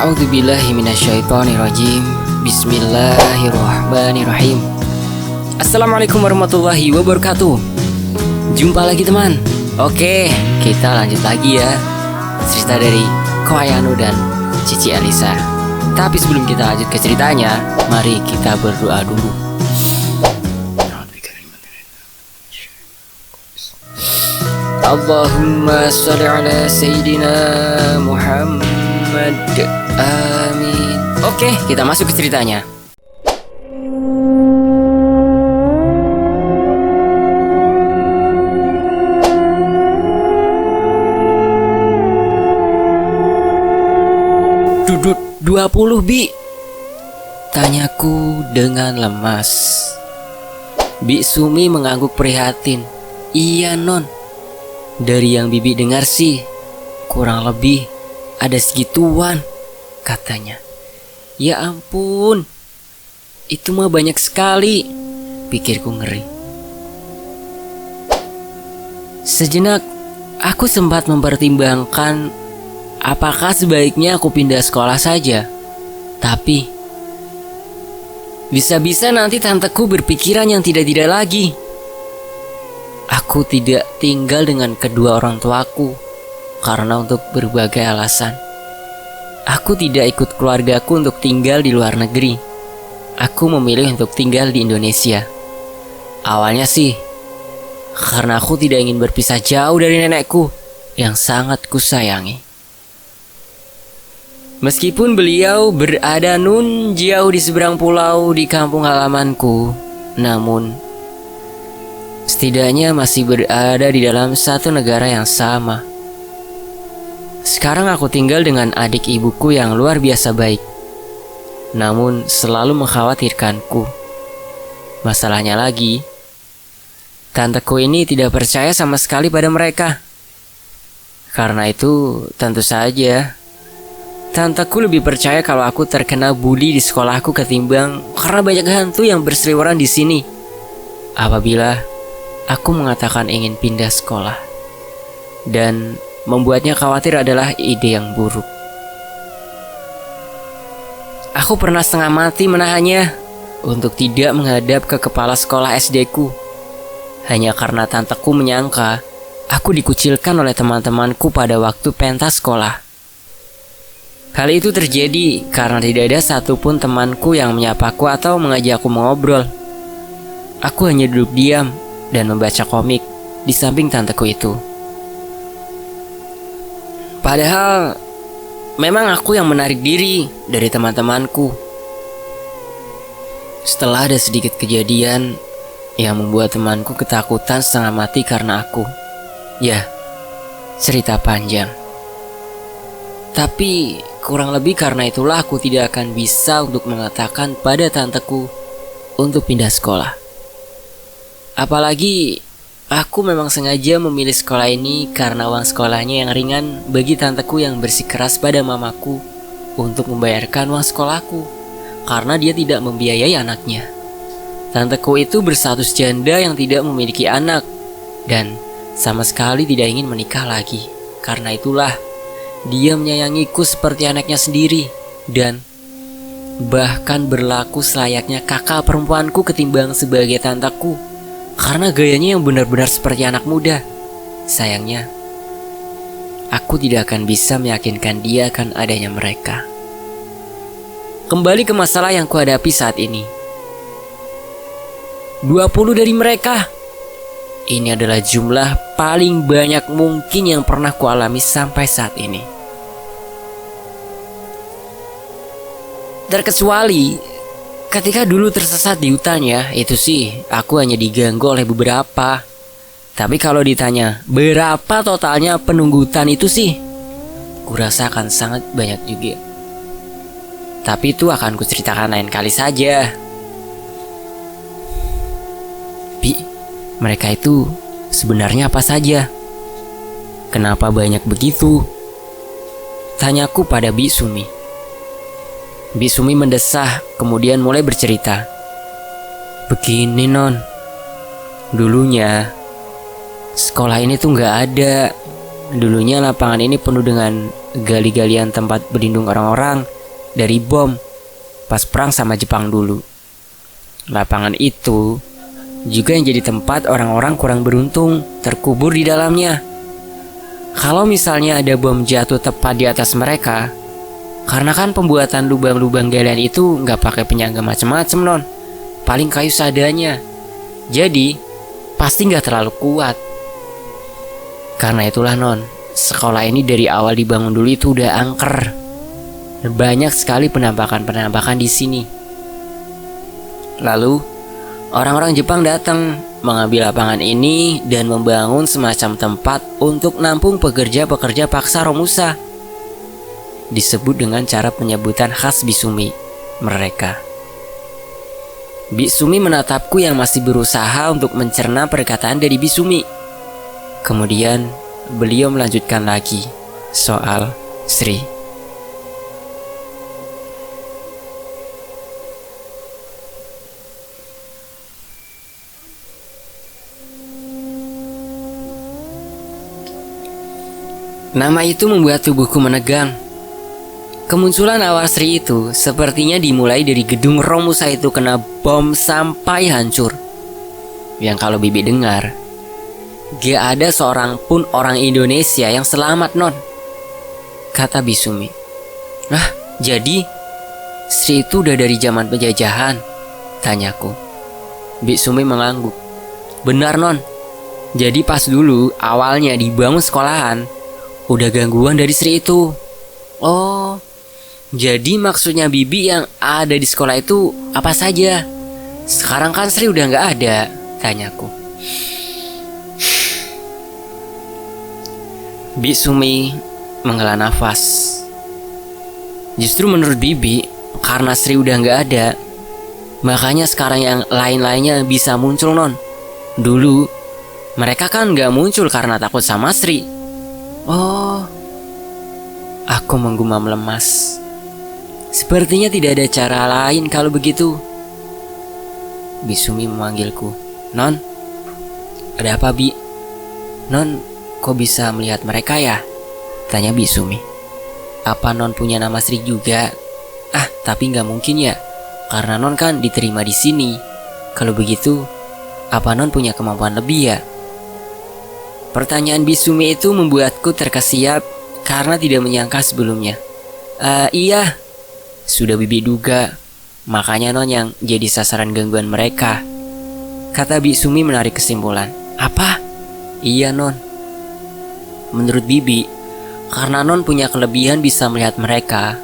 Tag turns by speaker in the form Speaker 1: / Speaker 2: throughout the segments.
Speaker 1: A'udzubillahi minasyaitonirrajim. Bismillahirrahmanirrahim. Assalamualaikum warahmatullahi wabarakatuh. Jumpa lagi teman. Oke, kita lanjut lagi ya. Cerita dari Ko Ayanu dan Cici Elisa. Tapi sebelum kita lanjut ke ceritanya, mari kita berdoa dulu. Allahumma sholli ala Sayyidina Muhammad. Amin. Oke, kita masuk ke ceritanya. Duduk 20 Bi, tanyaku dengan lemas. Bi Sumi mengangguk prihatin. Iya non, dari yang Bibi dengar sih kurang lebih ada segituan, katanya. Ya ampun, itu mah banyak sekali, pikirku ngeri. Sejenak aku sempat mempertimbangkan apakah sebaiknya aku pindah sekolah saja. Tapi bisa-bisa nanti tanteku berpikiran yang tidak-tidak lagi. Aku tidak tinggal dengan kedua orang tuaku karena untuk berbagai alasan. Aku tidak ikut keluargaku untuk tinggal di luar negeri. Aku memilih untuk tinggal di Indonesia. Awalnya sih karena aku tidak ingin berpisah jauh dari nenekku yang sangat kusayangi. Meskipun beliau berada nun jauh di seberang pulau di kampung halamanku, namun setidaknya masih berada di dalam satu negara yang sama. Sekarang aku tinggal dengan adik ibuku yang luar biasa baik, namun selalu mengkhawatirkanku. Masalahnya lagi, tanteku ini tidak percaya sama sekali pada mereka. Karena itu tentu saja tanteku lebih percaya kalau aku terkena bully di sekolahku ketimbang karena banyak hantu yang berseliweran di sini. Apabila aku mengatakan ingin pindah sekolah, dan membuatnya khawatir adalah ide yang buruk. Aku pernah setengah mati menahannya untuk tidak menghadap ke kepala sekolah SD-ku, hanya karena tanteku menyangka aku dikucilkan oleh teman-temanku pada waktu pentas sekolah. Hal itu terjadi karena tidak ada satupun temanku yang menyapaku atau mengajakku mengobrol. Aku hanya duduk diam dan membaca komik di samping tanteku itu. Padahal memang aku yang menarik diri dari teman-temanku. Setelah ada sedikit kejadian yang membuat temanku ketakutan setengah mati karena aku. Ya, cerita panjang. Tapi kurang lebih karena itulah aku tidak akan bisa untuk mengatakan pada tanteku untuk pindah sekolah. Apalagi aku memang sengaja memilih sekolah ini karena uang sekolahnya yang ringan bagi tanteku yang bersikeras pada mamaku untuk membayarkan uang sekolahku karena dia tidak membiayai anaknya. Tanteku itu berstatus janda yang tidak memiliki anak dan sama sekali tidak ingin menikah lagi. Karena itulah dia menyayangiku seperti anaknya sendiri dan bahkan berlaku selayaknya kakak perempuanku ketimbang sebagai tanteku. Karena gayanya yang benar-benar seperti anak muda. Sayangnya, aku tidak akan bisa meyakinkan dia akan adanya mereka. Kembali ke masalah yang kuhadapi saat ini. 20 dari mereka. Ini adalah jumlah paling banyak mungkin yang pernah kualami sampai saat ini. Terkecuali ketika dulu tersesat di hutan ya, itu sih aku hanya diganggu oleh beberapa. Tapi kalau ditanya berapa totalnya penunggu hutan itu sih, kurasa akan sangat banyak juga. Tapi itu akan kuceritakan lain kali saja. Bi, mereka itu sebenarnya apa saja? Kenapa banyak begitu? Tanyaku pada Bi Sumi. Bi Sumi mendesah, kemudian mulai bercerita. Begini non, dulunya sekolah ini tuh gak ada. Dulunya lapangan ini penuh dengan gali-galian tempat berlindung orang-orang dari bom pas perang sama Jepang dulu. Lapangan itu juga yang jadi tempat orang-orang kurang beruntung terkubur di dalamnya. Kalau misalnya ada bom jatuh tepat di atas mereka, karena kan pembuatan lubang-lubang galian itu nggak pakai penyangga macem-macem non, paling kayu seadanya. Jadi pasti nggak terlalu kuat. Karena itulah non, sekolah ini dari awal dibangun dulu itu udah angker. Banyak sekali penampakan-penampakan di sini. Lalu orang-orang Jepang datang mengambil lapangan ini dan membangun semacam tempat untuk nampung pekerja-pekerja paksa Romusa. Disebut dengan cara penyebutan khas Bisumi mereka. Bisumi menatapku yang masih berusaha untuk mencerna perkataan dari Bisumi. Kemudian beliau melanjutkan lagi soal Sri. Nama itu membuat tubuhku menegang. Kemunculan awal Sri itu sepertinya dimulai dari gedung Romusa itu kena bom sampai hancur. Yang kalau Bibi dengar, gak ada seorang pun orang Indonesia yang selamat non, kata Bisumi. Jadi Sri itu udah dari zaman penjajahan? Tanyaku. Bisumi mengangguk. Benar non, jadi pas dulu awalnya dibangun sekolahan, udah gangguan dari Sri itu. Oh, jadi maksudnya Bibi yang ada di sekolah itu apa saja? Sekarang kan Sri udah gak ada, tanyaku. Bisumi menghela nafas. Justru menurut Bibi, karena Sri udah gak ada, makanya sekarang yang lain-lainnya bisa muncul non. Dulu mereka kan gak muncul karena takut sama Sri. Oh, aku menggumam lemas. Sepertinya tidak ada cara lain kalau begitu. Bisumi memanggilku. Non, ada apa Bi? Non, kok bisa melihat mereka ya? Tanya Bisumi. Apa non punya nama Sri juga? Tapi nggak mungkin ya, karena non kan diterima di sini. Kalau begitu, apa non punya kemampuan lebih ya? Pertanyaan Bisumi itu membuatku terkesiap karena tidak menyangka sebelumnya. Iya, sudah Bibi duga. Makanya non yang jadi sasaran gangguan mereka, kata Bisumi menarik kesimpulan. Apa? Iya non. Menurut Bibi, karena non punya kelebihan bisa melihat mereka,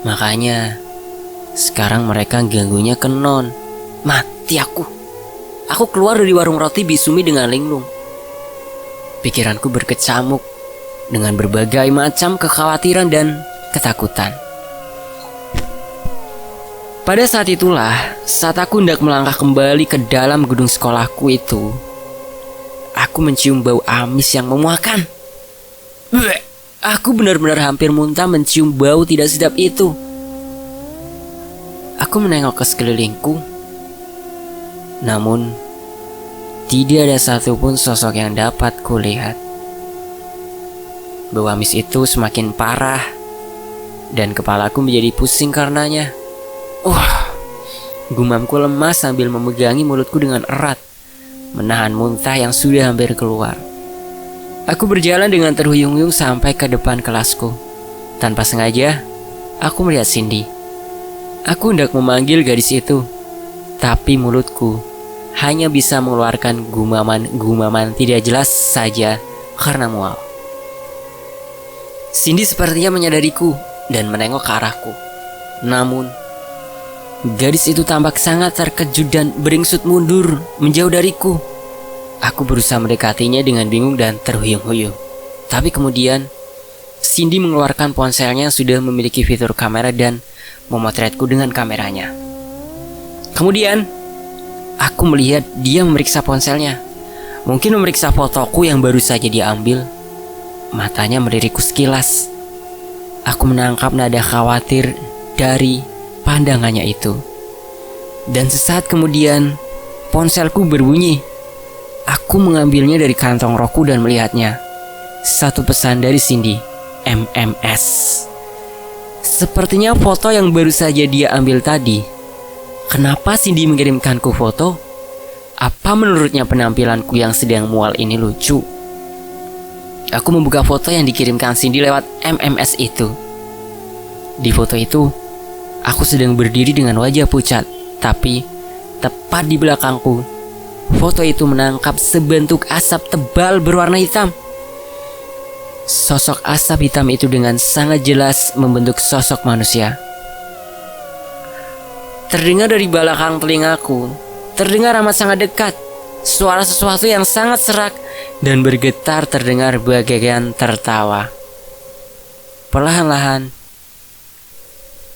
Speaker 1: makanya sekarang mereka ganggunya ke non. Mati aku. Aku keluar dari warung roti Bisumi dengan linglung. Pikiranku berkecamuk dengan berbagai macam kekhawatiran dan ketakutan. Pada saat itulah, saat aku hendak melangkah kembali ke dalam gedung sekolahku itu, aku mencium bau amis yang memuakan. Aku benar-benar hampir muntah mencium bau tidak sedap itu. Aku menengok ke sekelilingku, namun tidak ada satupun sosok yang dapat kulihat. Bau amis itu semakin parah dan kepalaku menjadi pusing karenanya. Gumamku lemas sambil memegangi mulutku dengan erat, menahan muntah yang sudah hampir keluar. Aku berjalan dengan terhuyung-huyung sampai ke depan kelasku. Tanpa sengaja, aku melihat Cindy. Aku hendak memanggil gadis itu, tapi mulutku hanya bisa mengeluarkan gumaman tidak jelas saja karena mual. Cindy sepertinya menyadariku dan menengok ke arahku. Namun, gadis itu tampak sangat terkejut dan beringsut mundur menjauh dariku. Aku berusaha mendekatinya dengan bingung dan terhuyung-huyung. Tapi kemudian, Cindy mengeluarkan ponselnya yang sudah memiliki fitur kamera dan memotretku dengan kameranya. Kemudian, aku melihat dia memeriksa ponselnya. Mungkin memeriksa fotoku yang baru saja diambil. Matanya melirikku sekilas. Aku menangkap nada khawatir dari pandangannya itu. Dan sesaat kemudian, ponselku berbunyi. Aku mengambilnya dari kantong rokku dan melihatnya. Satu pesan dari Cindy, MMS. Sepertinya foto yang baru saja dia ambil tadi. Kenapa Cindy mengirimkanku foto? Apa menurutnya penampilanku yang sedang mual ini lucu? Aku membuka foto yang dikirimkan Cindy lewat MMS itu. Di foto itu, aku sedang berdiri dengan wajah pucat, tapi tepat di belakangku, foto itu menangkap sebentuk asap tebal berwarna hitam. Sosok asap hitam itu dengan sangat jelas membentuk sosok manusia. Terdengar dari belakang telingaku, terdengar amat sangat dekat, suara sesuatu yang sangat serak dan bergetar terdengar bagaikan tertawa. Perlahan-lahan,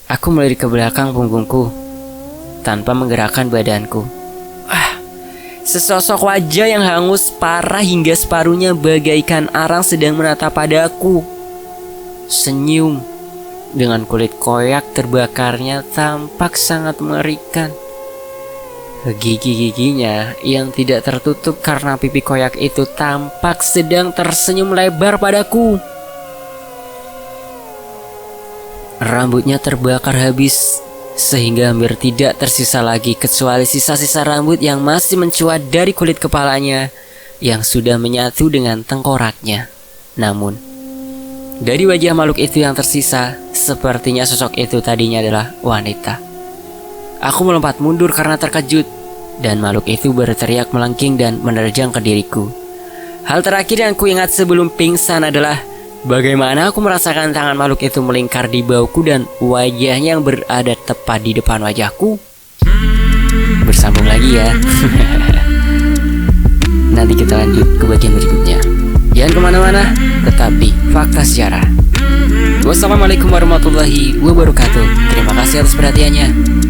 Speaker 1: aku melirik ke belakang punggungku tanpa menggerakkan badanku. Sesosok wajah yang hangus parah hingga separuhnya bagaikan arang sedang menatap padaku. Senyum dengan kulit koyak terbakarnya tampak sangat mengerikan. Gigi-giginya yang tidak tertutup karena pipi koyak itu tampak sedang tersenyum lebar padaku. Rambutnya terbakar habis sehingga hampir tidak tersisa lagi kecuali sisa-sisa rambut yang masih mencuat dari kulit kepalanya yang sudah menyatu dengan tengkoraknya. Namun, dari wajah makhluk itu yang tersisa, sepertinya sosok itu tadinya adalah wanita. Aku melompat mundur karena terkejut, dan makhluk itu berteriak melengking dan menerjang ke diriku. Hal terakhir yang kuingat sebelum pingsan adalah bagaimana aku merasakan tangan makhluk itu melingkar di bauku dan wajahnya yang berada tepat di depan wajahku. Bersambung lagi ya. Nanti kita lanjut ke bagian berikutnya. Jangan kemana-mana, tetap di Fakta Sejarah. Wassalamualaikum warahmatullahi wabarakatuh. Terima kasih atas perhatiannya.